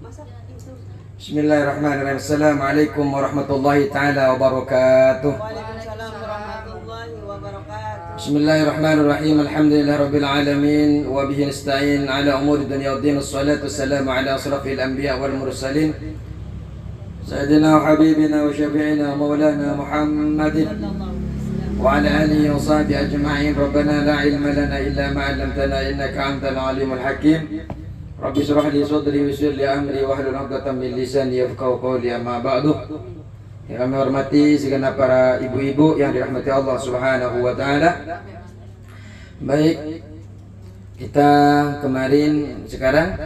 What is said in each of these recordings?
Bismillahirrahmanirrahim. Assalamualaikum warahmatullahi ta'ala wabarakatuh. Waalaikumsalam warahmatullahi wabarakatuh. Bismillahirrahmanirrahim. Alhamdulillah rabbil alamin wa bihi nasta'in ala umuri dunya waddin. Wassalatu wassalamu ala asrafil anbiya wal mursalin sayyidina wa habibina wa syafi'ina wa maulana Muhammadin wa ala alihi wa sahbihi ajma'in. Rabbana la ilma lana illa ma 'allamtana innaka antal alimul hakim. Rabbi shrah li sadri wa yassir li amri wahlul 'uqdatam min lisani yafqahu qawli, amma ba'du. Yang kami hormati segenap para ibu-ibu yang dirahmati Allah Subhanahu wa taala. Baik, kita sekarang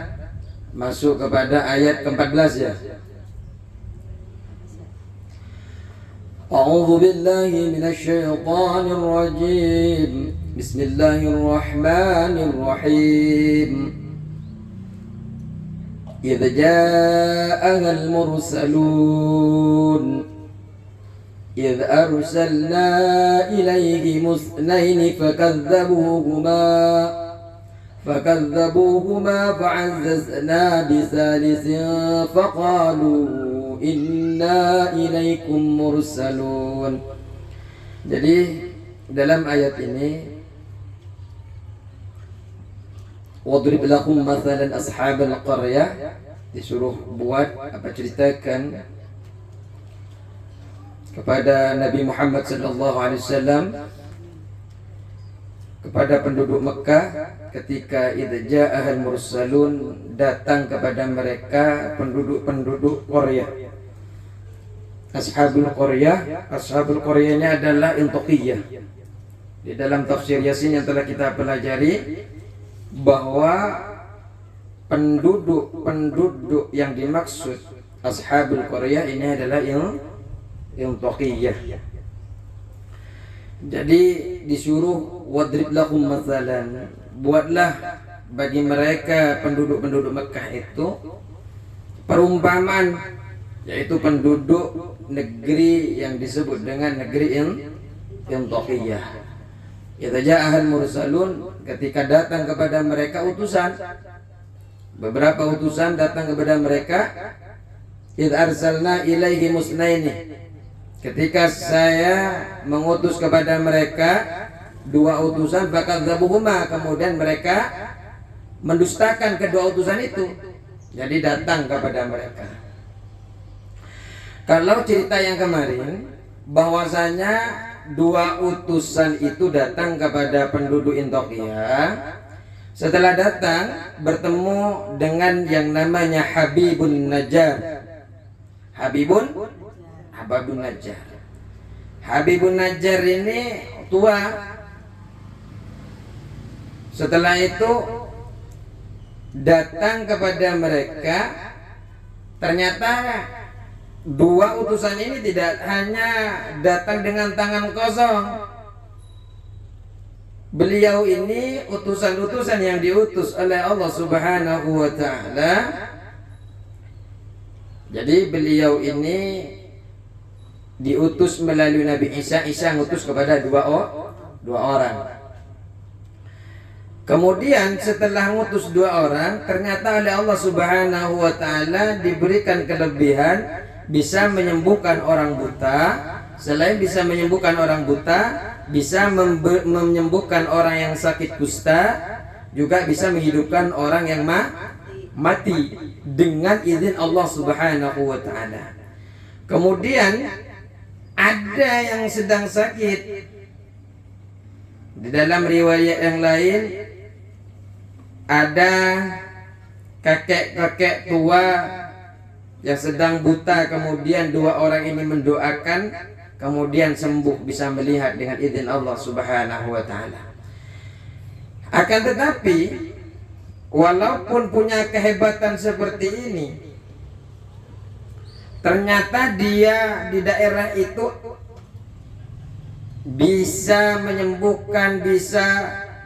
masuk kepada ayat ke-14 ya. A'udzu billahi minasy syaithanir rajim. Bismillahirrahmanirrahim. إذ جاءها المرسلون إذ أرسلنا إليهم اثنين فكذبوهما فعززنا بثالث فقالوا إنا إليكم مرسلون. Jadi dalam ayat ini, wadrib lahum mathalan ashabal qaryah, disuruh buat ceritakan kepada Nabi Muhammad sallallahu alaihi wasallam, kepada penduduk Mekah ketika idza ja'ahal mursalun, datang kepada mereka penduduk Qaryah. Ashabul qaryahnya adalah Intoqiyah. Di dalam tafsir Yasin yang telah kita pelajari bahwa penduduk yang dimaksud ashabul qaryah ini adalah Intoqiyah. Jadi disuruh wadrib lahum mathalan, buatlah bagi mereka penduduk Mekah itu perumpamaan, yaitu penduduk negeri yang disebut dengan negeri Intoqiyah. Idza ja'ahal mursalun, ketika datang kepada mereka utusan, beberapa utusan datang kepada mereka. Idza arsalna ilaihi musnaini, ketika saya mengutus kepada mereka dua utusan, fakadzabuhuma, kemudian mereka mendustakan kedua utusan itu. Jadi datang kepada mereka. Kalau cerita yang kemarin bahwasanya dua utusan itu datang kepada penduduk Intoqiyah, setelah datang bertemu dengan yang namanya Habibun Najjar. Habibun Najjar ini tua. Setelah itu datang kepada mereka, ternyata dua utusan ini tidak hanya datang dengan tangan kosong. Beliau ini utusan-utusan yang diutus oleh Allah Subhanahu wa ta'ala. Jadi beliau ini diutus melalui Nabi Isa. Isa ngutus kepada dua orang. Kemudian setelah ngutus dua orang, ternyata oleh Allah Subhanahu wa ta'ala diberikan kelebihan bisa menyembuhkan orang buta. Selain bisa menyembuhkan orang buta, bisa menyembuhkan orang yang sakit kusta, juga bisa menghidupkan orang yang mati dengan izin Allah Subhanahu wa ta'ala. Kemudian ada yang sedang sakit. Di dalam riwayat yang lain ada kakek-kakek tua yang sedang buta, kemudian dua orang ini mendoakan, kemudian sembuh, bisa melihat dengan izin Allah Subhanahu wa ta'ala. Akan tetapi walaupun punya kehebatan seperti ini, ternyata dia di daerah itu bisa menyembuhkan, bisa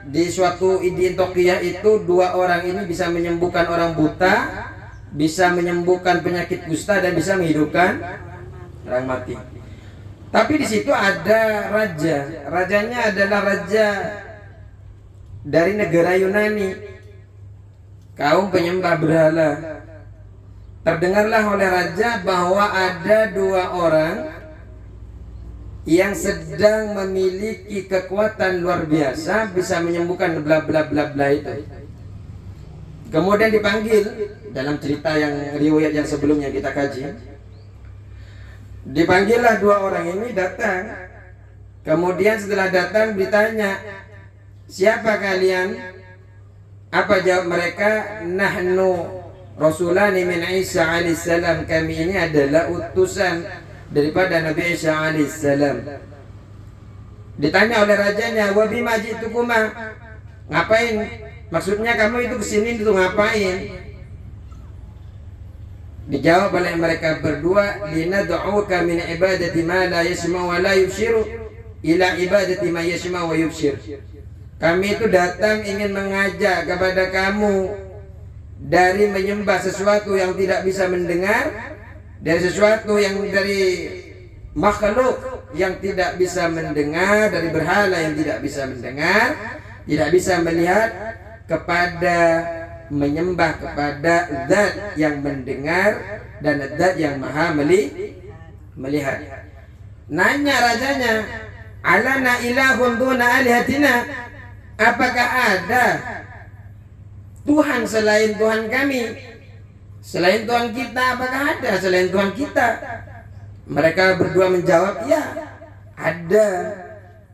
di suatu Intoqiyah itu dua orang ini bisa menyembuhkan orang buta, bisa menyembuhkan penyakit kusta, dan bisa menghidupkan orang mati. Tapi di situ ada raja. Rajanya adalah raja dari negara Yunani, kaum penyembah berhala. terdengarlah oleh raja bahwa ada dua orang yang sedang memiliki kekuatan luar biasa, bisa menyembuhkan bla bla bla bla itu. Kemudian dipanggil dalam cerita yang riwayat yang sebelumnya kita kaji. Dipanggillah dua orang ini datang. Kemudian setelah datang ditanya, siapa kalian? Apa jawab mereka? Nahnu Rasulani min Isa alaihissalam. Kami ini adalah utusan daripada Nabi Isa alaihissalam. Ditanya oleh rajanya, wa bima ji'tukuma? Ngapain? Maksudnya kamu itu kesini itu ngapain? Dijawab oleh mereka berdua, linad'uka min ibadati ma la yasma wa la yubshiru ila ibadati ma yasma wa yubshir. Kami itu datang ingin mengajak kepada kamu dari menyembah sesuatu yang tidak bisa mendengar, dari sesuatu yang dari makhluk yang tidak bisa mendengar, dari berhala yang tidak bisa mendengar, tidak bisa melihat, kepada menyembah kepada zat yang mendengar dan zat yang maha melihat. Nanya rajanya, alana ilahun duna alihatina? Apakah ada Tuhan selain Tuhan kami? Selain Tuhan kita, apakah ada selain Tuhan kita? Mereka berdua menjawab, ya, ada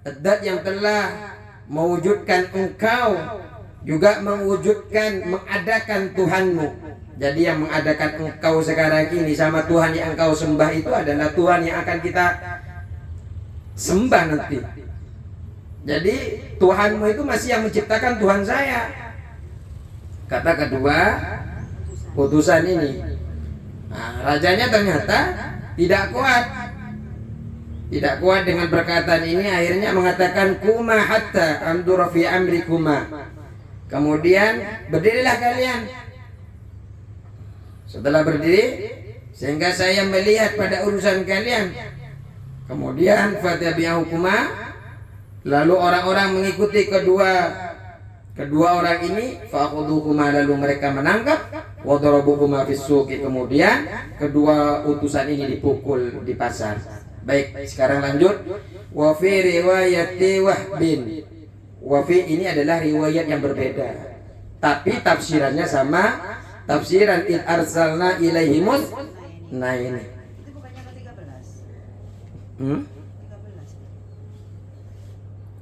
zat yang telah mewujudkan engkau, juga mewujudkan, mengadakan Tuhanmu. Jadi yang mengadakan engkau sekarang ini sama Tuhan yang engkau sembah itu adalah Tuhan yang akan kita sembah nanti. Jadi Tuhanmu itu masih yang menciptakan Tuhan saya. Kata kedua utusan ini. Nah, rajanya ternyata tidak kuat dengan perkataan ini, akhirnya mengatakan kuma hatta andura fi amrikuma. Kemudian berdirilah kalian. Setelah berdiri, sehingga saya melihat pada urusan kalian. Kemudian fatabi'ahukuma, lalu orang-orang mengikuti kedua orang ini. Fa'khudhuhuma, lalu mereka menangkap. Wa darabuhuma fis-suqi, kemudian kedua utusan ini dipukul di pasar. Baik, sekarang lanjut. Wa fi riwayati Wahbin. Wafi ini adalah riwayat yang berbeda, tapi tafsirannya sama. Tafsiran id arsalna ilaihimus. Nah ini. Itu bukannya ke-13? 13.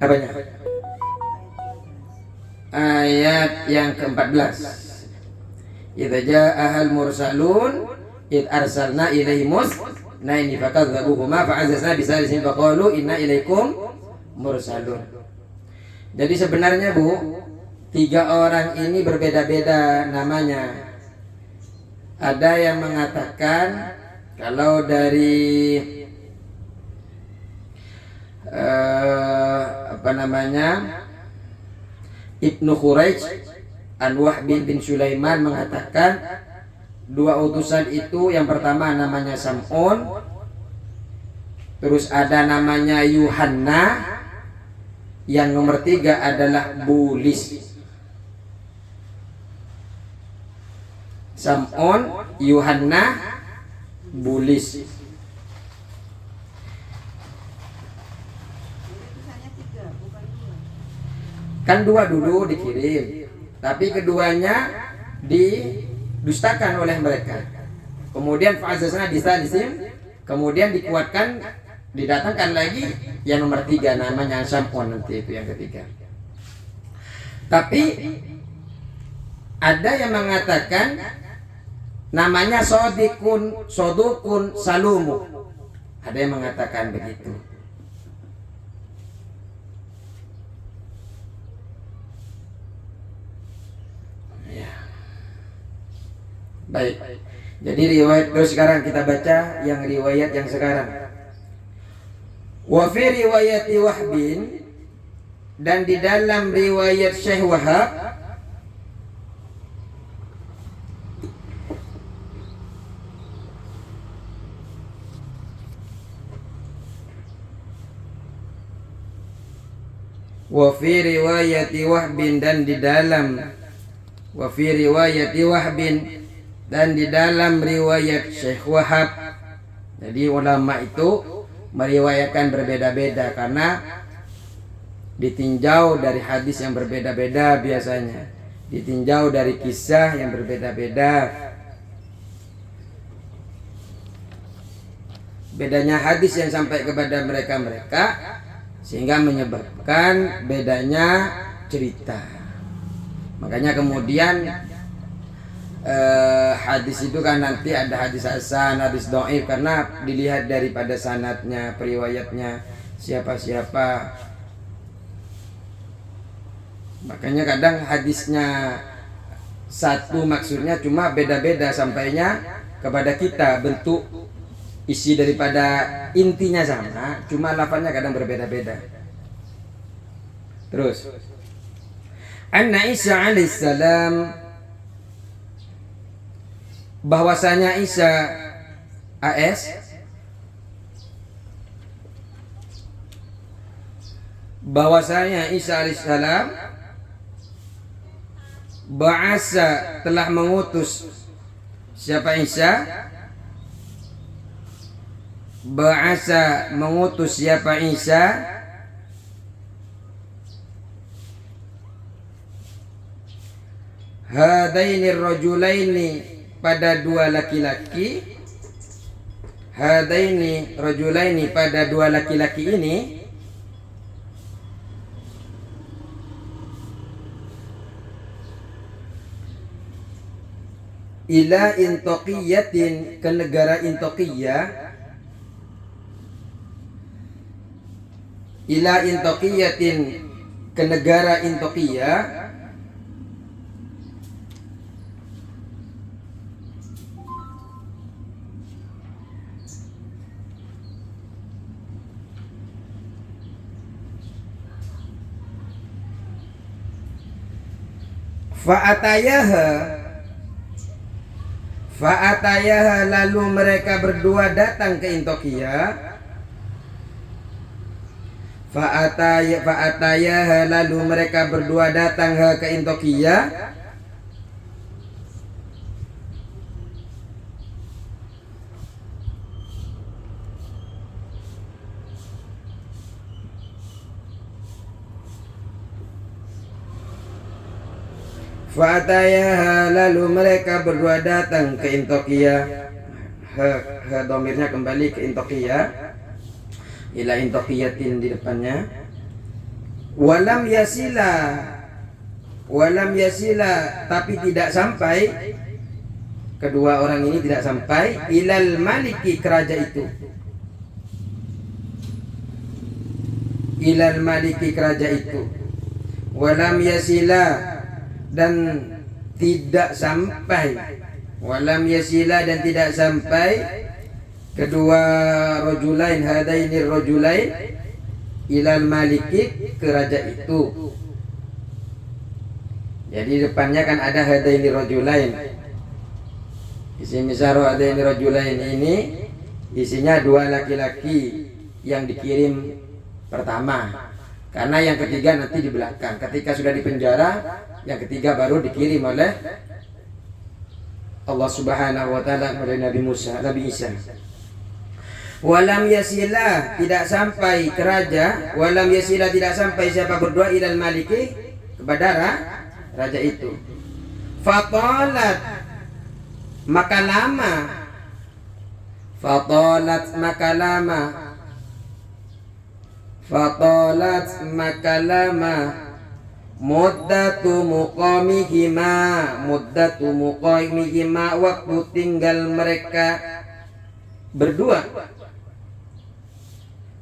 Apanya? Ayat yang ke-14. Idza ja'ahal mursalun id arsalna ilaihimus. Nah ini fakadzabuhuma fa'azazna bisalisin faqalu inna ilaikum mursalun. Jadi sebenarnya Bu, tiga orang ini berbeda-beda namanya. Ada yang mengatakan kalau dari Ibnu Khuraij an Wahb bin Sulaiman mengatakan dua utusan itu, yang pertama namanya Sam'un, terus ada namanya Yuhanna, yang nomor tiga adalah Bulis. Sam'un, Yuhanna, Bulis. Kan dua dulu dikirim, tapi keduanya didustakan oleh mereka. Kemudian fa'azazna disalisim, kemudian dikuatkan, didatangkan lagi yang nomor tiga namanya Sam'un, nanti itu yang ketiga. Tapi ada yang mengatakan namanya Sodukun Salumu. Ada yang mengatakan begitu. Ya. Baik. Jadi riwayat terus sekarang kita baca yang riwayat yang sekarang. Wa fi riwayati Wahbin, dan di dalam riwayat Syekh Wahab, wa fi riwayati Wahbin, dan di dalam wa fi riwayati Wahbin, Dan di dalam riwayat Syekh Wahab, jadi ulama itu meriwayatkan berbeda-beda karena ditinjau dari hadis yang berbeda-beda biasanya, ditinjau dari kisah yang berbeda-beda. Bedanya hadis yang sampai kepada mereka sehingga menyebabkan bedanya cerita. Makanya kemudian hadis itu kan nanti ada hadis hasan, hadis dhaif karena dilihat daripada sanadnya, periwayatnya siapa-siapa. Makanya kadang hadisnya satu maksudnya cuma beda-beda sampainya kepada kita, bentuk isi daripada intinya sama, cuma lafaznya kadang berbeda-beda. Terus Anna Isa alaihissalam, bahwasanya Isa AS bahwasanya Isa alaihissalam ba'asa, telah mengutus. Siapa Isa? Ba'asa, mengutus siapa Isa? Hadaini rajulaini, pada dua laki-laki. Hadaini rajulaini, pada dua laki-laki ini. Ila Intoqiyatin, ke negara Intokiyah. Ila Intoqiyatin, ke negara Intokiyah. Fa'atayaha, lalu mereka berdua datang ke Intokiyah. Fa'atayaha, lalu mereka berdua datang ke Intokiyah. Fa'atayaha, lalu mereka berdua datang ke Intokiyah. Domirnya kembali ke Intokiyah. Ila Intoqiyatin di depannya. Walam yasila, tapi tidak sampai. Kedua orang ini tidak sampai ilal maliki, ke raja itu. Ilal maliki, ke raja itu. Walam yasila, dan tidak sampai. Walam yasila, dan tidak sampai kedua rajulain, hadaini rajulain, ilal maliki, ke raja itu. Jadi depannya kan ada hadaini rajulain. Isi misal hadaini rajulain ini isinya dua laki-laki yang dikirim pertama. Karena yang ketiga nanti di belakang. Ketika sudah di penjara, yang ketiga baru dikirim oleh Allah Subhanahu wa taala kepada Nabi Isa. Walam yasila, tidak sampai ke raja. Walam yasila, tidak sampai siapa berdua ilal maliki, kepada raja itu. Fatalat, maka lama. Fatalat, maka lama. Fatalat, maka lama. Muddatu muqamihima, waktu tinggal mereka berdua.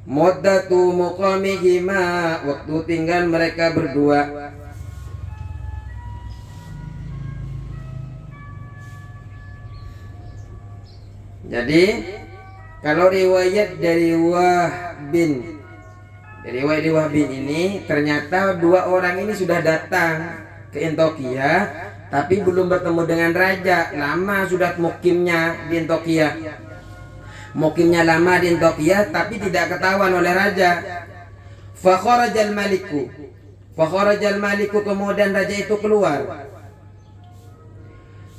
Muddatu muqamihima, waktu tinggal mereka berdua. Jadi kalau riwayat dari Wahb bin ini, ternyata dua orang ini sudah datang ke Intokiyah, tapi belum bertemu dengan raja. Lama sudah mukimnya di Intokiyah. Mukimnya lama di Intokiyah, tapi tidak ketahuan oleh raja. Fakharajal maliku, kemudian raja itu keluar.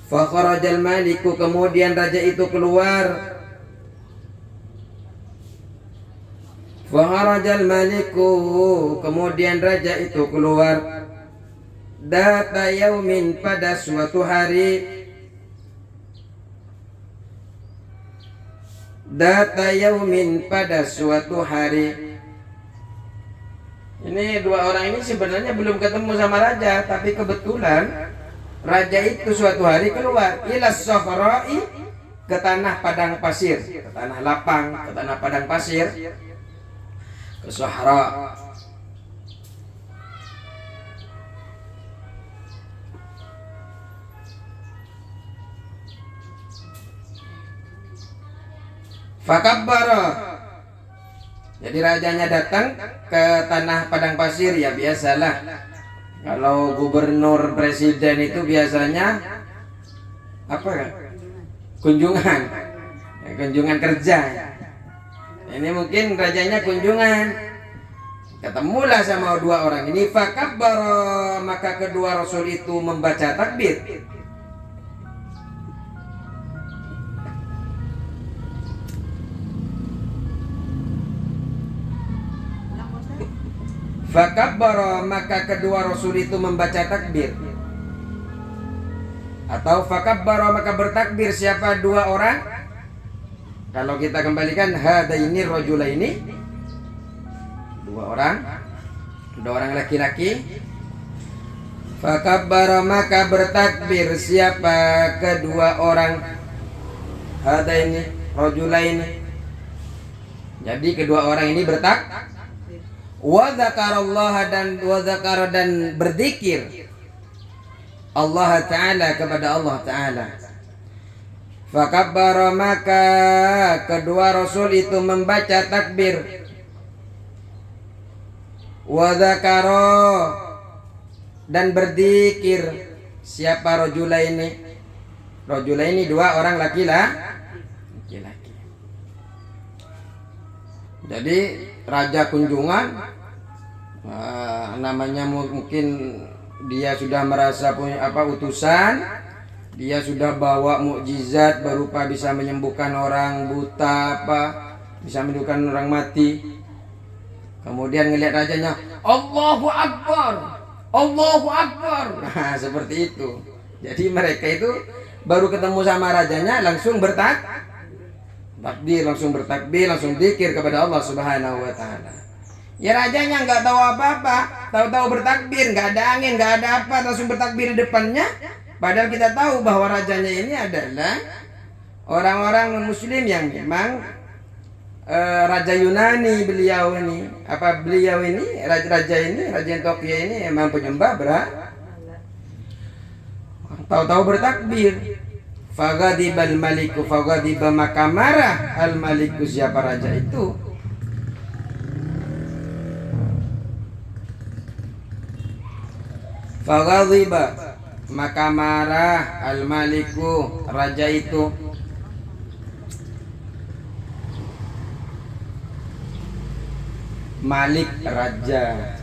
Fa kharajal maliku, kemudian raja itu keluar. Fa kharajal maliku, kemudian raja itu keluar. Data yaumin, pada suatu hari. Data yaumin, pada suatu hari. Ini dua orang ini sebenarnya belum ketemu sama raja, tapi kebetulan raja itu suatu hari keluar ila sakhra'i, ke tanah padang pasir, ke tanah lapang, ke tanah padang pasir, ke sahara. Fakabbara, jadi rajanya datang ke tanah padang pasir. Ya biasalah, kalau gubernur presiden itu biasanya apa ya? Kunjungan, ya, kunjungan kerja. Ini mungkin rajanya kunjungan. Ketemulah sama dua orang ini. Fakabbara, maka kedua rasul itu membaca takbir. Fakabbara, maka kedua rasul itu membaca takbir. Atau fakabbara, maka bertakbir siapa dua orang? Kalau kita kembalikan hadaini rajulaini, dua orang laki-laki. Fakabbara, maka bertakbir siapa kedua orang? Hadaini rajulaini. Jadi kedua orang ini bertakbir. Wa dzakarallaha, dan berzikir Allah Ta'ala, kepada Allah Ta'ala. Fakabbara, maka kedua rasul itu membaca takbir. Wa dzakara, dan berzikir siapa rajulaini? Rajulaini, dua orang laki-laki. Jadi raja kunjungan, namanya mungkin dia sudah merasa punya utusan, dia sudah bawa mukjizat berupa bisa menyembuhkan orang buta, bisa menyembuhkan orang mati. Kemudian ngelihat rajanya, Allahu Akbar, Allahu Akbar. Nah, seperti itu. Jadi mereka itu baru ketemu sama rajanya langsung bertakbir, langsung zikir kepada Allah Subhanahu wa Ta'ala. Ya rajanya nggak tahu apa-apa, tahu-tahu bertakbir, nggak ada angin, nggak ada apa, langsung bertakbir di depannya. Padahal kita tahu bahwa rajanya ini adalah orang-orang muslim yang memang raja Yunani. Beliau ini raja yang Tokyo ini memang penyembah tahu-tahu bertakbir. Faghadibal maliku, faghadiba, maka marah al maliku, siapa raja itu. Faghadiba, maka marah al maliku, raja itu. Malik, raja,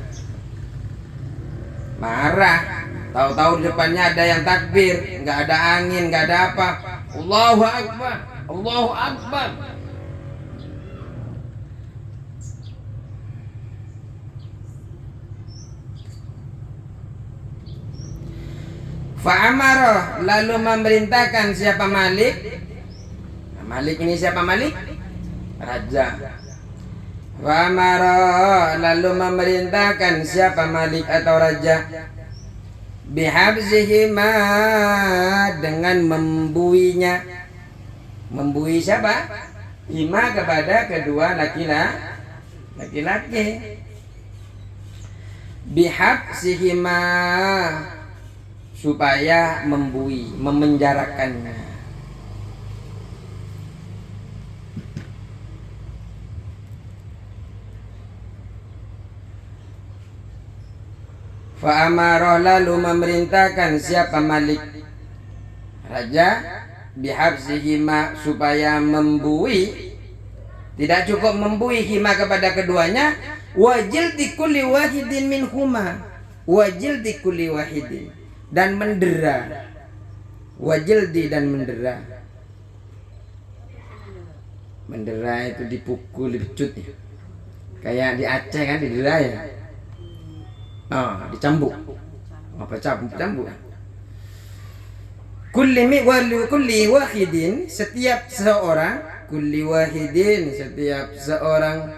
marah. Tahu-tahu di depannya ada yang takbir, nggak ada angin, nggak ada apa. Allahu Akbar, Allahu Akbar. Fa'amara, lalu memerintahkan siapa Malik? Nah, Malik ini siapa Malik? Raja. Fa'amara, lalu memerintahkan siapa Malik atau raja? Bihabzihima, dengan membuinya. Membui siapa? Hima, kepada kedua laki-laki. Bihabzihima, supaya membui, memenjarakannya. Fa'amarah, lalu memerintahkan siapa Malik, raja, bihabzihima, supaya membui. Tidak cukup membui hima kepada keduanya, wajil dikulli wahidin minhuma, wajil dikulli wahidin, dan mendera Wajildi dan mendera. Mendera itu dipukul, dipecut ya. Kayak di Aceh kan didera ya. Dicambuk. Cambuk. Kulli wahidin, setiap seorang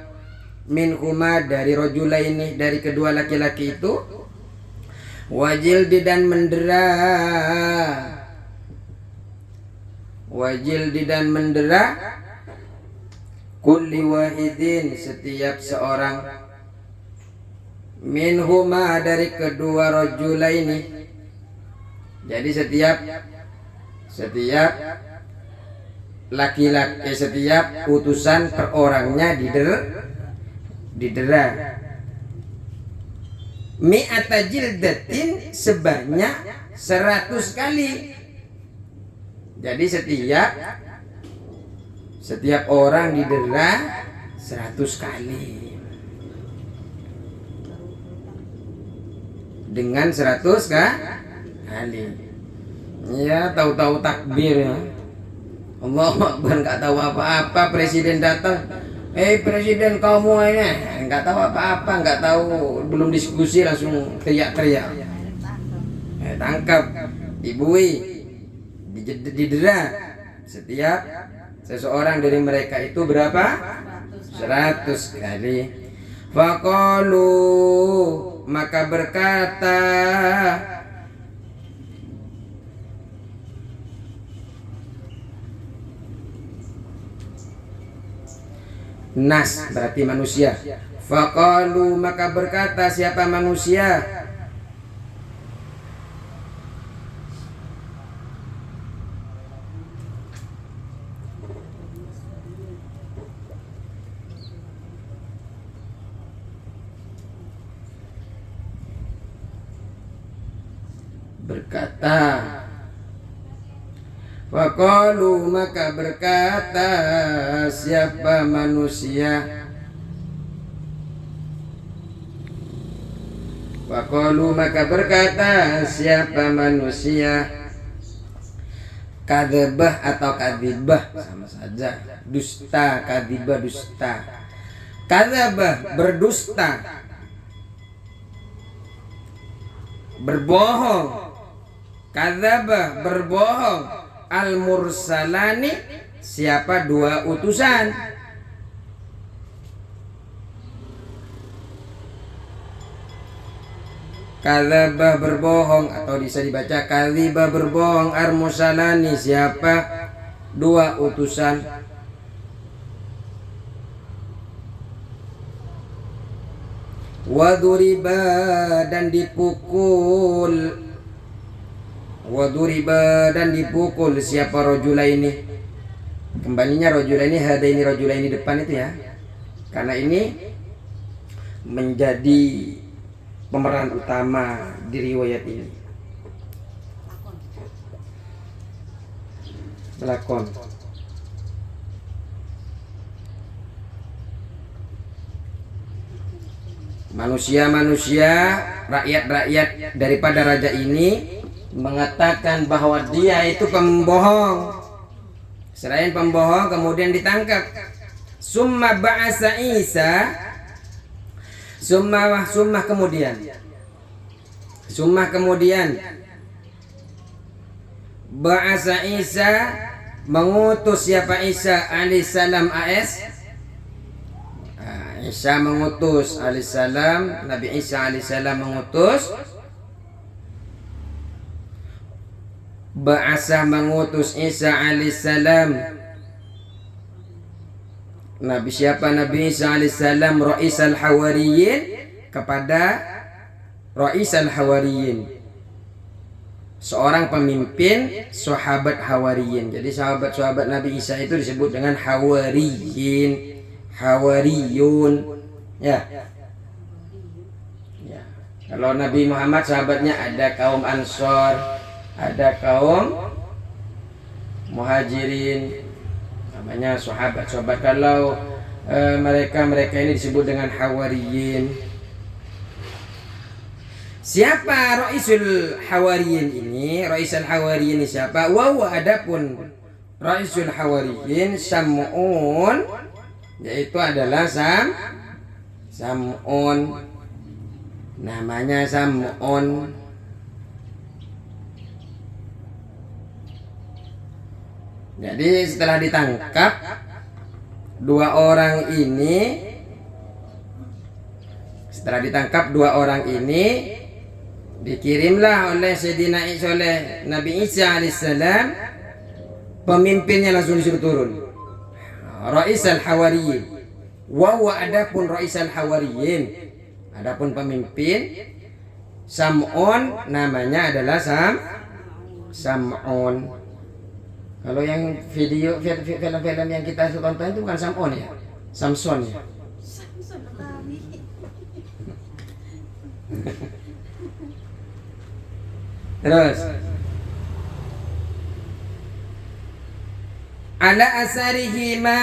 minhuma dari rajulaini, dari kedua laki-laki itu, wajildi dan mendera, kulli wahidin, setiap seorang, minhuma dari kedua rajulaini. Jadi setiap laki-laki, setiap utusan per orangnya didera. Mi'ata jildatin, sebanyak 100 kali. Jadi setiap orang didera 100 kali. Dengan 100 kali. Ya, tahu-tahu takbir ya. Allahu Akbar, nggak tahu apa-apa. Presiden datang, presiden kamu ini, nggak tahu apa-apa, nggak tahu, belum diskusi langsung teriak-teriak. Tangkap, dibui, didera. Setiap seseorang dari mereka itu berapa? 100 kali. Faqalu, maka berkata nas, berarti manusia. Faqalu, maka berkata siapa manusia? Faqalu, maka berkata siapa manusia? Faqalu, maka berkata siapa manusia? Kadzabah atau kadzibah sama saja. Dusta, kadzibah, dusta. Kadzabah, berdusta, berbohong. Kadzabah, berbohong. Al-mursalani, siapa dua utusan. Kadzabah, berbohong, atau bisa dibaca kadzibah, berbohong. Al-mursalani, siapa dua utusan. Waduriba, dan dipukul. Waduriba, dan dipukul siapa rajulaini. Kembalinya rajulaini, hadaini rajulaini depan itu ya, karena ini menjadi pemeran utama di riwayat ini. Lakon. Manusia-manusia, rakyat-rakyat daripada raja ini mengatakan bahwa dia itu pembohong. Selain pembohong, kemudian ditangkap. Summa ba'asa Isa, summa kemudian ba'asa Isa, mengutus siapa? Isa alaihissalam AS. Isa mengutus alaihissalam, Nabi Isa alaihissalam mengutus. Ba'asa, mengutus Isa alaihissalam. Nabi siapa? Nabi Isa alaihissalam Ra'isal Hawariyin, kepada Ra'isal Hawariyin, seorang pemimpin sahabat Hawariyin. Jadi sahabat-sahabat Nabi Isa itu disebut dengan Hawariyin, Hawariyun ya. Kalau Nabi Muhammad sahabatnya ada kaum Ansor, ada kaum Muhajirin, namanya sahabat-sahabat. Kalau mereka ini disebut dengan Hawariyin. Siapa Raisul Hawariyin ini? Raisul Hawariyin ini siapa? Wa adapun Raisul Hawariyin Sam'un, yaitu adalah Sam'un. Namanya Sam'un. Jadi setelah ditangkap dua orang ini, dikirimlah oleh Sayyidina Isa, oleh Nabi Isa alaihissalam, pemimpinnya langsung disuruh turun. Raisal Hawariyin. Wa adapun Raisal Hawariyin, adapun pemimpin Sam'un, namanya adalah Sam'un. Kalau yang film-film yang kita tonton itu bukan Sam'un ya, Samson ya. Samson kami. Terus ala asarihima,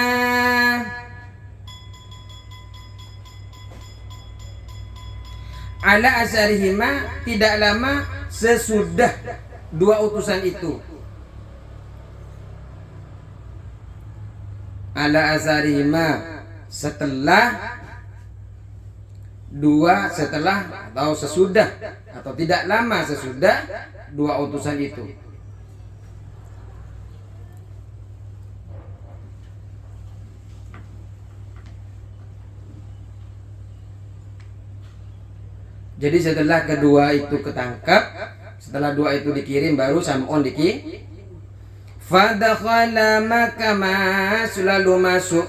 ala asarihima, tidak lama sesudah dua utusan itu. Ala asarihima, setelah atau sesudah atau tidak lama sesudah dua utusan itu. Jadi setelah kedua itu ketangkap, setelah dua itu dikirim, baru Sam'un dikirim. Fadakhala, maka lalu masuk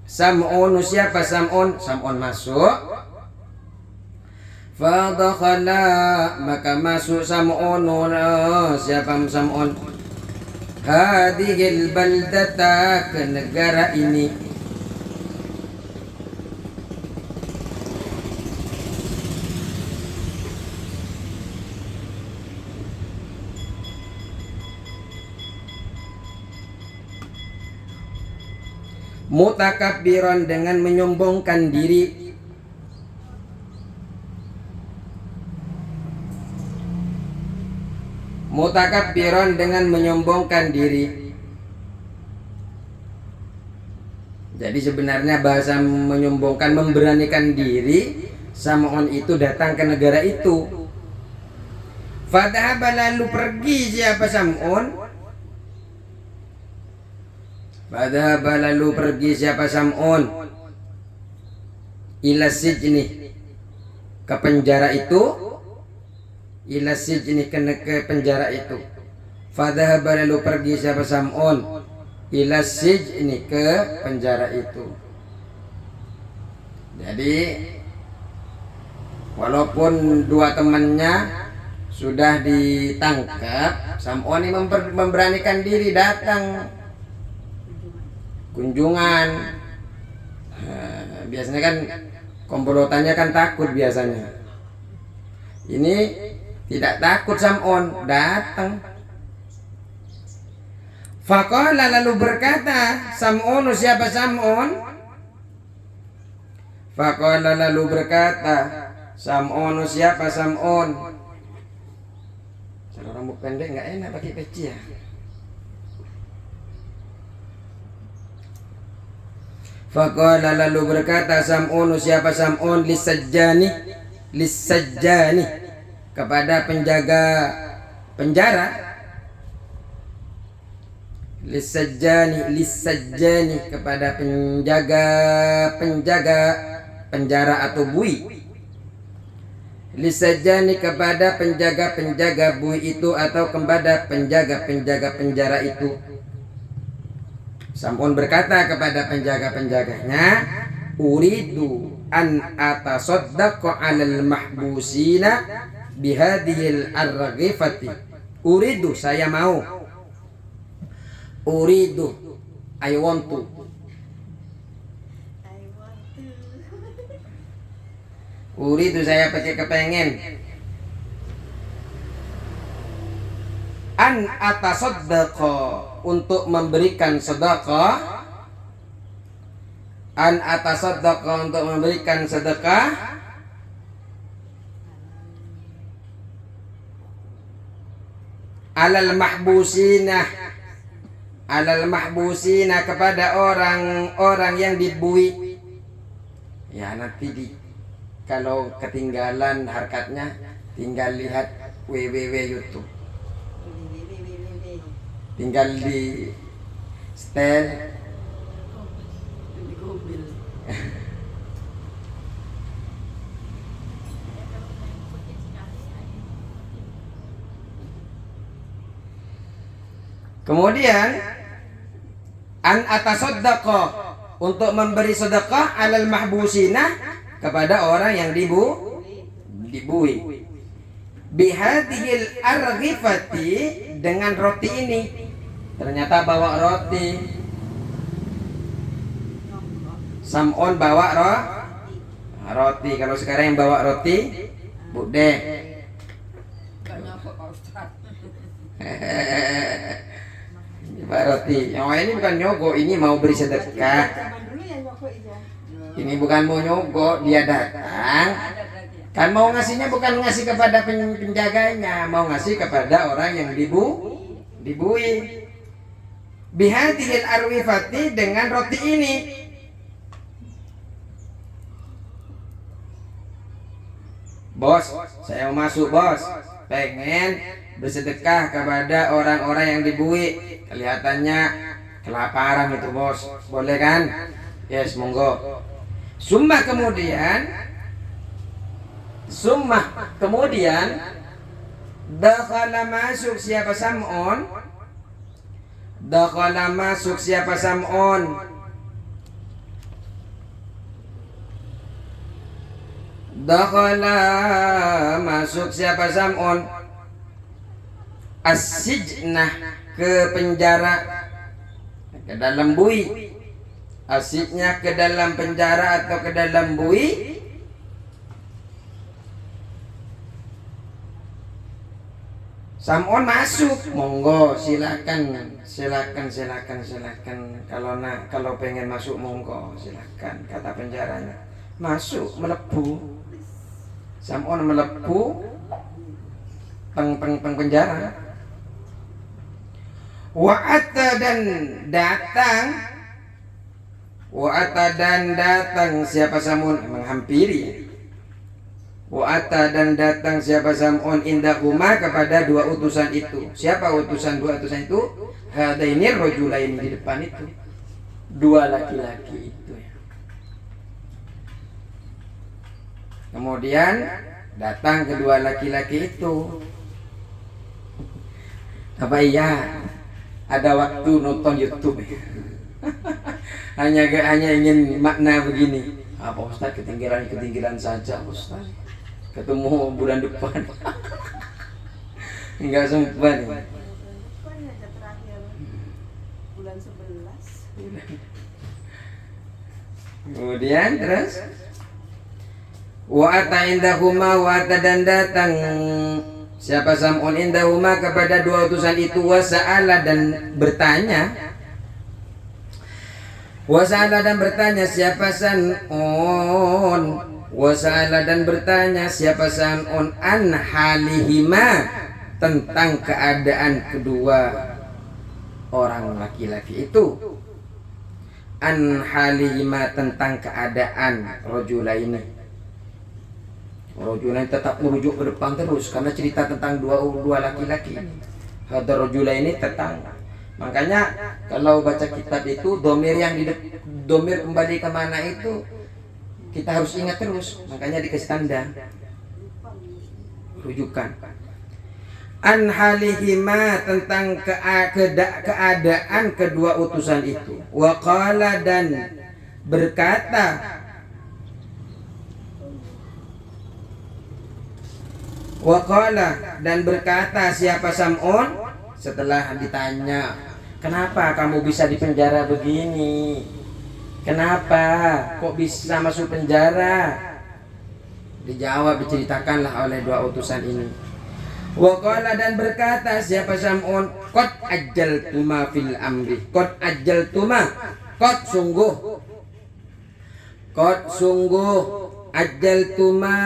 Sam'un. Siapa Sam'un? Sam'un masuk. Fadakhala, maka masuk Sam'un. Siapa Sam'un? Hadhil baldata, ke negara ini. Mutakabbiran, dengan menyombongkan diri. Mutakabbiran, dengan menyombongkan diri. Jadi sebenarnya bahasa menyombongkan, memberanikan diri, Sam'un itu datang ke negara itu. Fadhaba, lalu pergi siapa Sam'un? Fadhaba, lalu pergi siapa Sam'un? Ila sijni, ke penjara itu. Ila sijni, ke penjara itu. Fadhaba, lalu pergi siapa Sam'un? Ila sijni, ke penjara itu. Jadi walaupun dua temannya sudah ditangkap, Sam'un ini memberanikan diri datang kunjungan. Biasanya kan komplotannya kan takut biasanya. Ini tidak takut, Sam'un datang. Faqala, lalu berkata Sam'un. Siapa Sam'un? Faqala, lalu berkata Sam'un. Siapa Sam'un? Kalau rambut pendek nggak enak pakai peci ya. Faqala, lalu berkata Sam'un. Siapa Sam'un? Lisajjani, kepada penjaga penjara. Lisajjani, kepada penjaga penjara atau bui. Lisajjani, kepada penjaga bui itu atau kepada penjaga penjara itu. Sam'un berkata kepada penjaga-penjaganya, uridu an atasaddaqa 'alal mahbusina bihadhil arghifati. Uridu, saya mau. Uridu, I want to. Uridu, saya pakai kepengen. An atasaddaqa, untuk memberikan sedekah. An atasaddaqa, untuk memberikan sedekah. alal mahbusina kepada orang-orang yang dibui. Ya nanti kalau ketinggalan harkatnya tinggal lihat www YouTube, tinggal di setel. Kemudian an atasaddaqa, untuk memberi sedekah alal mahbusina kepada orang yang dibui. Bihadhil arghifati, dengan roti ini. Ternyata bawa roti. Sam'on bawa roti. Kalau sekarang yang bawa roti Bude. Bawa roti. Yang ini bukan nyogok, ini mau beri sedekah. Ini bukan mau nyogok, dia datang. Kan mau ngasihnya bukan ngasih kepada penjaganya, mau ngasih kepada orang yang dibui. Bihadhil arwifati, dengan roti ini. Bos, saya mau masuk bos, pengen bersedekah kepada orang-orang yang dibui. Kelihatannya kelaparan itu bos, boleh kan? Yes, monggo. Summa kemudian dakhala masuk siapa Sam'on. Dakhala masuk siapa Sam'on. Dakhala masuk siapa Sam'on. As-sijnah, ke penjara, ke dalam bui. Asiknya ke dalam penjara atau ke dalam bui. Sam'on masuk, monggo silakan. Kalau pengen masuk monggo silakan, kata penjaranya. Masuk, melebu. Sam'on melebu peng penjara. Wa'ata dan datang siapa Sam'on, menghampiri. Wa'ata dan datang siapa Sam'on indahuma, kepada dua utusan itu. Siapa dua utusan itu? Hadainir rajulaini, di depan itu. Dua laki-laki itu. Kemudian datang kedua laki-laki itu. Apa iya ada waktu nonton YouTube? hanya ingin makna begini. Apa Ustaz, ketinggalan saja Ustaz. Ketemu bulan depan. Enggak sempat. Bulan 11. Kemudian terus wa'ata indahuma, wa'ata dan datang siapa Sam'on indahuma kepada dua utusan itu. Wasa'ala dan bertanya. Wasa'ala dan bertanya siapa Sam'on. Wasa'ala dan bertanya siapa Sam'on an halihima, tentang keadaan kedua orang laki-laki itu. An halihima, tentang keadaan rajulaini. Rajulaini tetap merujuk ke depan terus karena cerita tentang dua laki-laki. Hadar rajulaini tentang. Makanya kalau baca kitab itu domir domir kembali ke mana itu kita harus ingat terus. Makanya dikasih tanda rujukan. An halihima, tentang keadaan kedua utusan itu. Wa qala, dan berkata. Wa qala, dan berkata siapa Sam'on setelah ditanya, kenapa kamu bisa dipenjara begini? Kenapa kok bisa masuk penjara? Dijawab, diceritakanlah oleh dua utusan ini. Wa qala, dan berkata siapa Sam'on, qad ajjaltuma fil amri. Qad ajjaltuma, qad sungguh ajaltuma,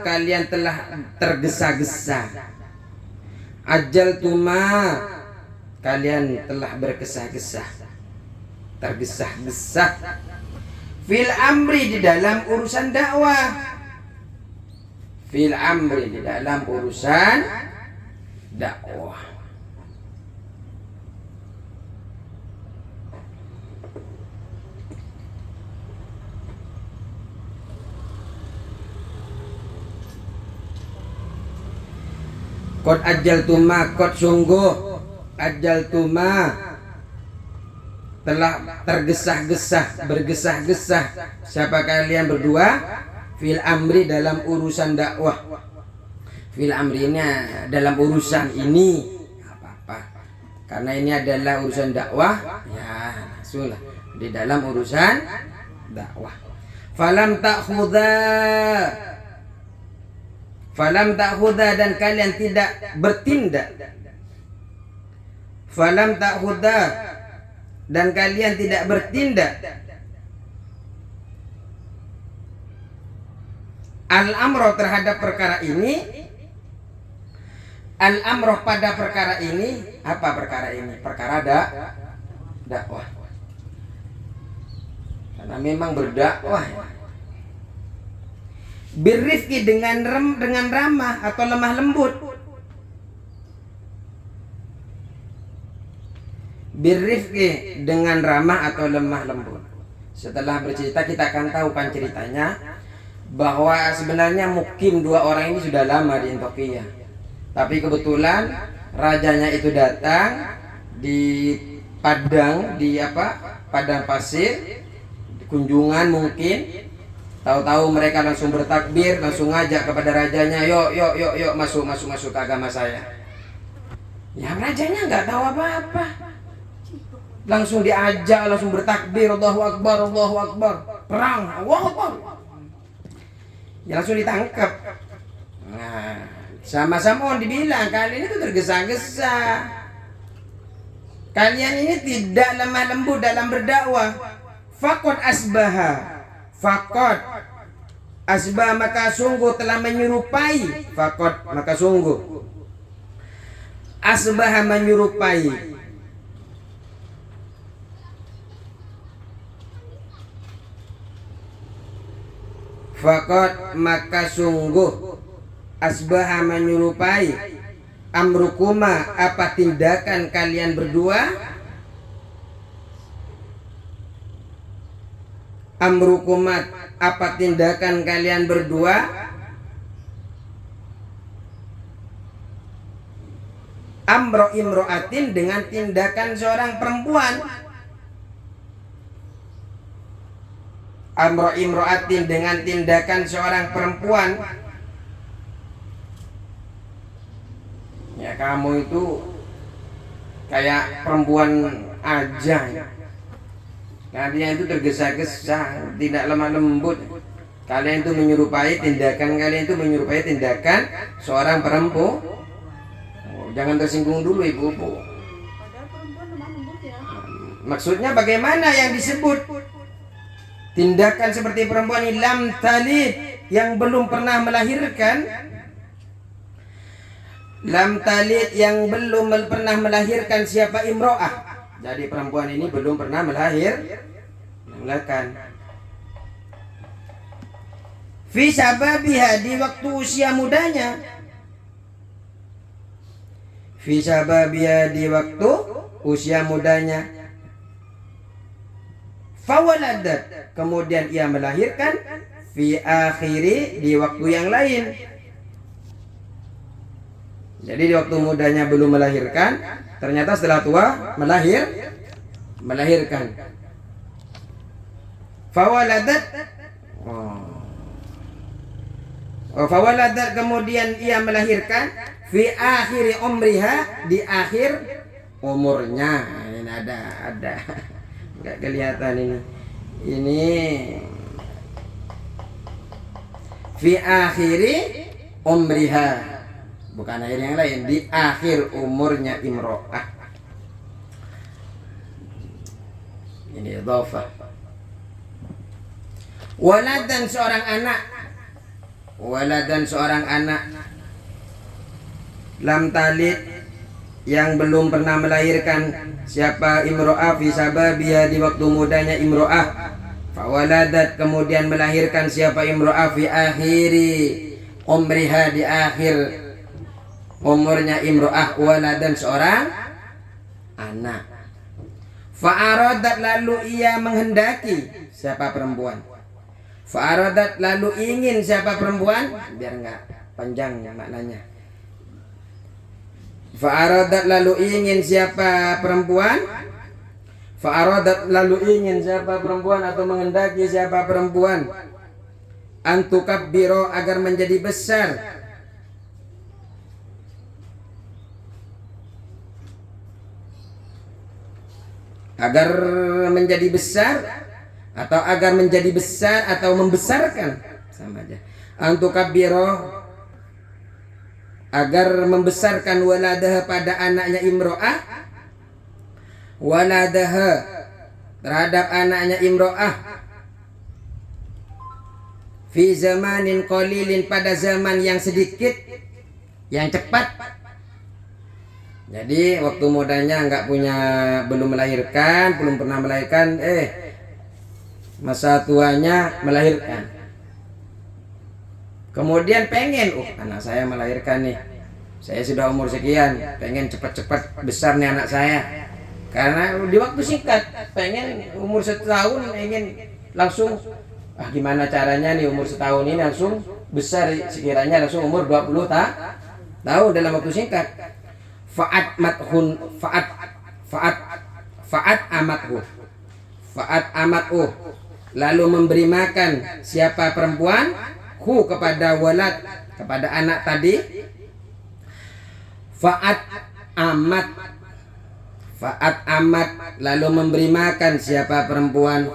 kalian telah tergesa-gesa. Ajaltuma, kalian telah bergesah-gesah, tergesa-gesa. Fil amri, di dalam urusan dakwah. Fil amri, di dalam urusan dakwah. Qad ajaltuma, qad sungguh, ajaltuma telah tergesah-gesah, bergesah-gesah. Siapa kalian berdua? Fil amri, dalam urusan dakwah. Fil amrinya dalam urusan ini, apa-apa. Karena ini adalah urusan dakwah, ya langsunglah di dalam urusan dakwah. Falam ta'khudha, dan kalian tidak bertindak. Falam ta'khudha, dan kalian tidak bertindak. Al-amro, terhadap perkara ini. Al-amro, pada perkara ini. Apa perkara ini? Perkara dakwah. Karena memang berdakwah. Birrifqi, dengan ramah atau lemah lembut. Birrifqi, dengan ramah atau lemah lembut. Setelah bercerita, kita akan tahu kan ceritanya, bahwa sebenarnya mukim dua orang ini sudah lama di Antioquia. Tapi kebetulan rajanya itu datang di padang, padang pasir, kunjungan mungkin. Tahu-tahu mereka langsung bertakbir, langsung ngajak kepada rajanya, yuk masuk ke agama saya. Ya rajanya nggak tahu apa-apa, langsung diajak, langsung bertakbir, Allahu Akbar, perang, Allahu Akbar. Ya langsung ditangkap. Nah, sama-sama dibilang, kalian itu tergesa-gesa. Kalian ini tidak lemah lembut dalam berdakwah. Faqad asbah, maka sungguh telah menyerupai. Faqad, maka sungguh. Asbah, menyerupai. Faqad, maka sungguh. Asbah, menyerupai. Amrukuma, apa tindakan kalian berdua? Amrukumat, apa tindakan kalian berdua? Amro imro'atin, dengan tindakan seorang perempuan. Amro imro'atin, dengan tindakan seorang perempuan. Ya kamu itu kayak perempuan aja. Kalian itu tergesa-gesa, tidak lemah lembut. Kalian itu menyerupai tindakan seorang perempuan. Jangan tersinggung dulu ibu-ibu. Padahal perempuan lemah lembut ya. Maksudnya bagaimana yang disebut tindakan seperti perempuan ini? Lam talid, yang belum pernah melahirkan. Lam talid, yang belum pernah melahirkan. Siapa? Imro'ah. Jadi perempuan ini belum pernah melahirkan. Fi sababiha, di waktu usia mudanya. Fi sababiha, di waktu usia mudanya. Fawaladat, kemudian ia melahirkan. Fi akhiri, di waktu yang lain. Jadi di waktu mudanya belum melahirkan, ternyata setelah tua melahirkan. Fawaladat, fawaladat, kemudian ia melahirkan. Fi akhiri umriha, di akhir umurnya. Ini ada nggak kelihatan ini fi akhiri umriha, bukan akhir yang lain, di akhir umurnya imro'ah. Ini idhafah. Waladan, seorang anak. lam talid yang belum pernah melahirkan siapa imro'ah fi sababiha di waktu mudanya imro'ah, fawaladat kemudian melahirkan siapa imro'ah fi akhiri umriha di akhir umurnya imro'ah waladan seorang anak, fa'aradat lalu ia menghendaki siapa perempuan, fa'aradat lalu ingin siapa perempuan, biar enggak panjang maknanya. Fa'aradat lalu ingin siapa perempuan, fa'aradat lalu ingin siapa perempuan atau menghendaki siapa perempuan, antukabbiro agar menjadi besar, agar menjadi besar atau agar menjadi besar atau membesarkan sama aja. Antukabbiro agar membesarkan waladaha pada anaknya imro'ah, waladaha terhadap anaknya imro'ah, fi zamanin qalilin pada zaman yang sedikit, yang cepat. Jadi waktu mudanya enggak punya, belum melahirkan, belum pernah melahirkan, masa tuanya melahirkan. Kemudian pengen, anak saya melahirkan nih, saya sudah umur sekian, pengen cepat-cepat besar nih anak saya, karena di waktu singkat, pengen umur setahun, ingin langsung, gimana caranya nih umur setahun ini langsung besar, sekiranya langsung umur 20 tahun dalam waktu singkat. Fa'at amathu lalu memberi makan siapa perempuan kepada walad, kepada anak tadi. Fa'at amat lalu memberi makan siapa perempuan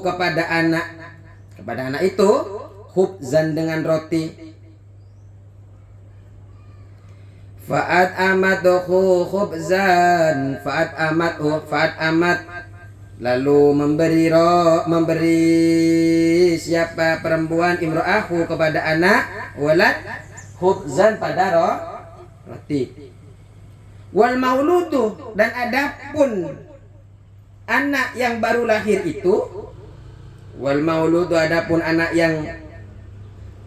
kepada anak itu khubzan dengan roti. Fa'at amat lalu memberi siapa perempuan imro'ahu kepada anak walad khubzan pada roti. Wal mauludu dan adapun anak yang baru lahir itu, wal mauludu adapun anak yang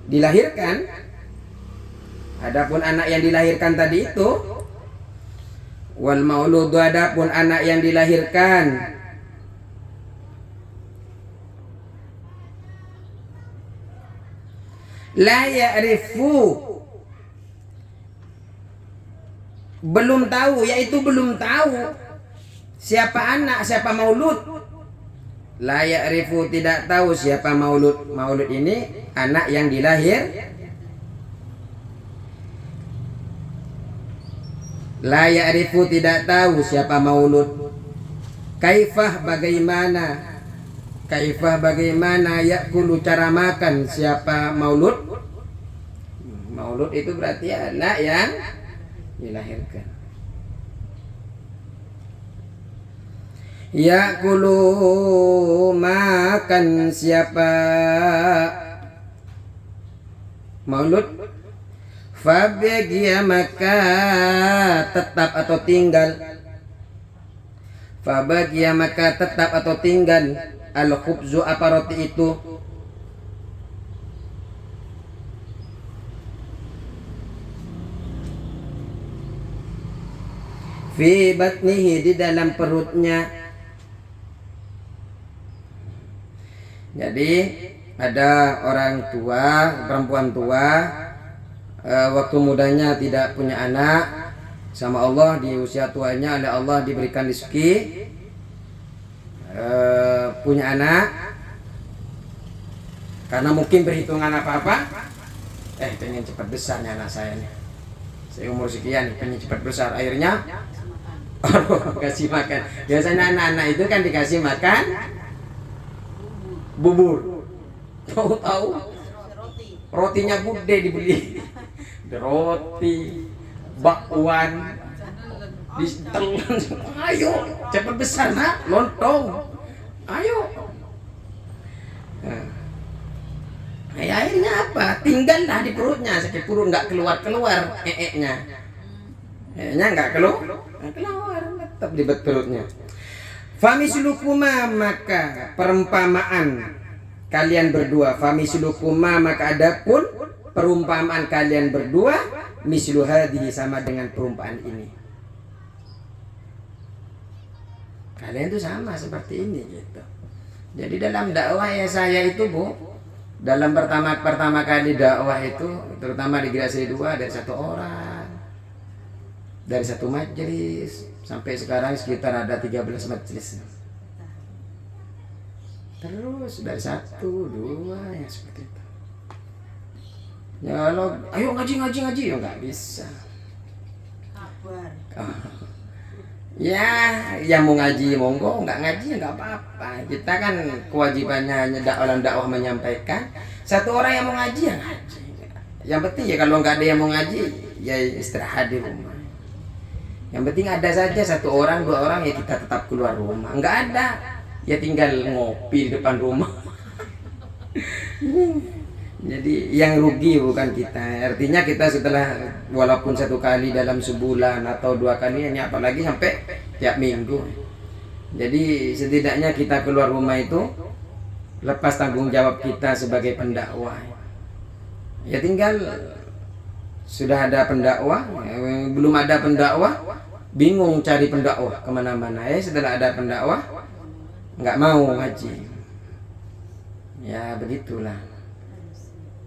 dilahirkan, adapun anak yang dilahirkan tadi itu, wal mauludu adapun anak yang dilahirkan, la ya'rifu belum tahu, yaitu belum tahu siapa anak, siapa maulud. La ya'rifu tidak tahu siapa maulud. Maulud ini anak yang dilahir. La ya'rifu tidak tahu siapa maulud. Kaifah bagaimana yakulu cara makan siapa maulud. Maulud itu berarti anak yang dilahirkan. Yakulu makan siapa maulud. Fabagia maka tetap atau tinggal. Fabagia maka tetap atau tinggal al-khubzu apa roti itu. Fi batnihi di dalam perutnya. Jadi ada orang tua, perempuan tua, waktu mudanya tidak punya anak, sama Allah di usia tuanya oleh Allah diberikan rezeki, punya anak, karena mungkin berhitungan apa-apa, pengen cepat besar nih anak saya nih, saya umur sekian pengen cepat besar, akhirnya kasih makan. Biasanya anak-anak itu kan dikasih makan bubur, tahu rotinya gede dibeli, roti bakwan ditelan, ayo cepat besar nak, lontong, ayo. Nah, akhirnya apa? Tinggallah di perutnya, sakit perut nggak keluar-keluar nya. nggak keluar, tetap di perutnya. Famislukuma, maka perumpamaan kalian berdua. Famislukuma, maka adapun perumpamaan kalian berdua, mislu hadhihi, sama dengan perumpamaan ini. Kalian tuh sama seperti ini gitu. Jadi dalam dakwah ya saya itu Bu, dalam pertama kali dakwah itu, terutama di Gerasi 2 dari satu orang, dari satu majelis, sampai sekarang sekitar ada 13 majelis. Terus dari 1, 2 yang seperti itu. Ya lo, ayo ngaji ya nggak bisa. Kabar. Ya, yang mau ngaji monggo, nggak ngaji nggak apa-apa. Kita kan kewajibannya hanya dakwah menyampaikan. Satu orang yang mau ngaji ya ngaji. Yang penting ya kalau nggak ada yang mau ngaji, ya istirahat di rumah. Yang penting ada saja 1 orang 2 orang ya kita tetap keluar rumah. Nggak ada, ya tinggal ngopi di depan rumah. Jadi yang rugi bukan kita. Artinya kita setelah walaupun 1 kali dalam sebulan atau 2 kali, ini apalagi sampai tiap minggu. Jadi setidaknya kita keluar rumah itu lepas tanggung jawab kita sebagai pendakwah. Ya tinggal sudah ada pendakwah, belum ada pendakwah, bingung cari pendakwah kemana-mana. Setelah ada pendakwah nggak mau ngaji. Ya begitulah.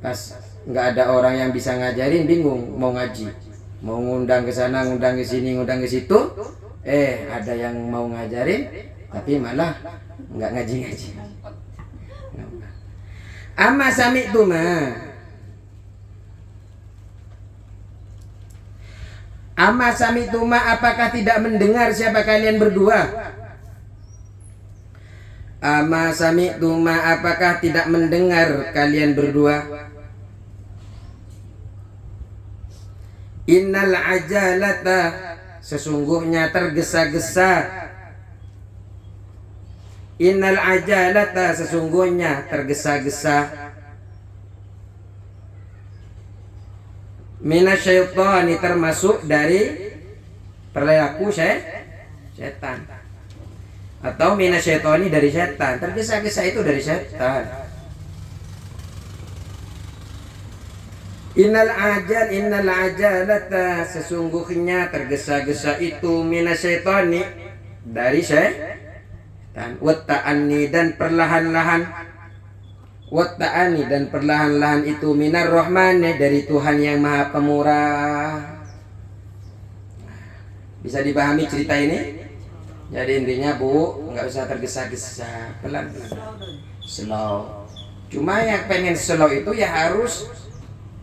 Pas nggak ada orang yang bisa ngajarin, bingung mau ngaji, mau ngundang ke sana, ngundang ke sini, ngundang ke situ, ada yang mau ngajarin tapi malah nggak ngaji. Amma sami'tuma, amma sami'tuma, apakah tidak mendengar siapa kalian berdua? Amma sami'tuma, apakah tidak mendengar kalian berdua? Innal ajalata, sesungguhnya tergesa-gesa. Innal ajalata, sesungguhnya tergesa-gesa. Minasyaitani, termasuk dari perilaku setan. Atau minasyaitani, dari setan. Tergesa-gesa itu dari setan. Innal ajalata, sesungguhnya tergesa-gesa itu minasyaitani, dari setan. Watta'ani, dan perlahan-lahan. Watta'ani, dan perlahan-lahan itu minar rahmani, dari Tuhan yang Maha Pemurah. Bisa dipahami cerita ini? Jadi intinya Bu, nggak usah tergesa-gesa, pelan-pelan, slow. Cuma yang pengen slow itu ya harus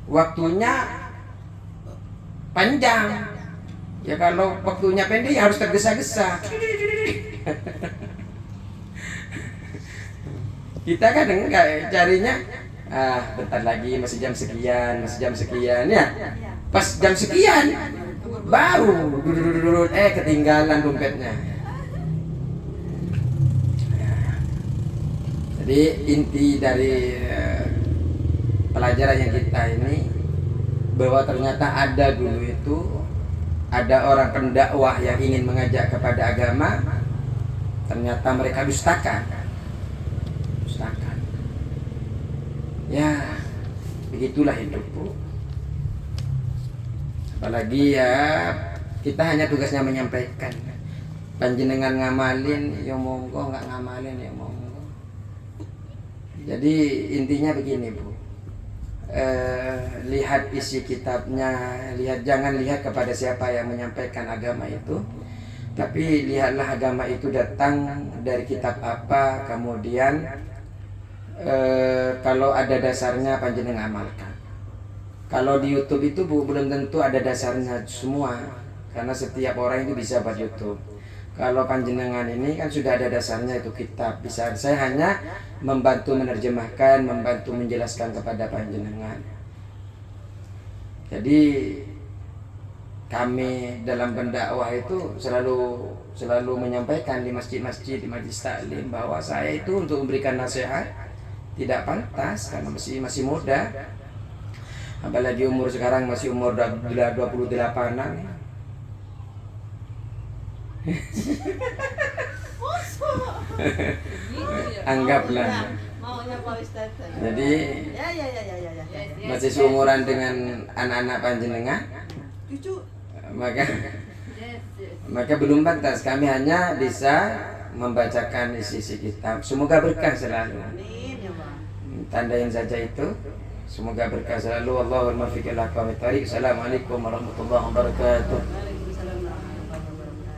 waktunya panjang. Ya kalau waktunya pendek ya harus tergesa-gesa. Kita kadang enggak carinya, bentar lagi masih jam sekian ya. Pas jam sekian baru ketinggalan dompetnya. Jadi inti dari pelajaran yang kita ini, bahwa ternyata ada dulu itu ada orang pendakwah yang ingin mengajak kepada agama, ternyata mereka dustakan. Ya begitulah hidup Bu. Apalagi ya kita hanya tugasnya menyampaikan. Panjenengan ngamalin ya monggo, nggak ngamalin ya monggo. Jadi intinya begini Bu, lihat isi kitabnya, jangan lihat kepada siapa yang menyampaikan agama itu, tapi lihatlah agama itu datang dari kitab apa, kemudian kalau ada dasarnya panjenengan amalkan. Kalau di YouTube itu Bu, belum tentu ada dasarnya semua, karena setiap orang itu bisa buat YouTube. Kalau panjenengan ini kan sudah ada dasarnya, itu kitab. Bisa saya hanya membantu menerjemahkan, membantu menjelaskan kepada panjenengan. Jadi kami dalam pendakwah itu selalu menyampaikan di masjid-masjid, di majlis taklim, bahwa saya itu untuk memberikan nasihat tidak pantas karena masih muda. Apalagi umur sekarang masih umur 28-an. Anggaplah. Maunya Pak Ustaz. Jadi Ya. masih seumuran dengan anak-anak panjenengan, Cucu. maka belum pantas. Kami hanya bisa membacakan isi-isi kitab. Semoga berkah selalu. Amin ya Pak. Tandain saja itu. Semoga berkah selalu. Allahumma fiqh ila aqwamit thariq. Assalamualaikum warahmatullahi wabarakatuh.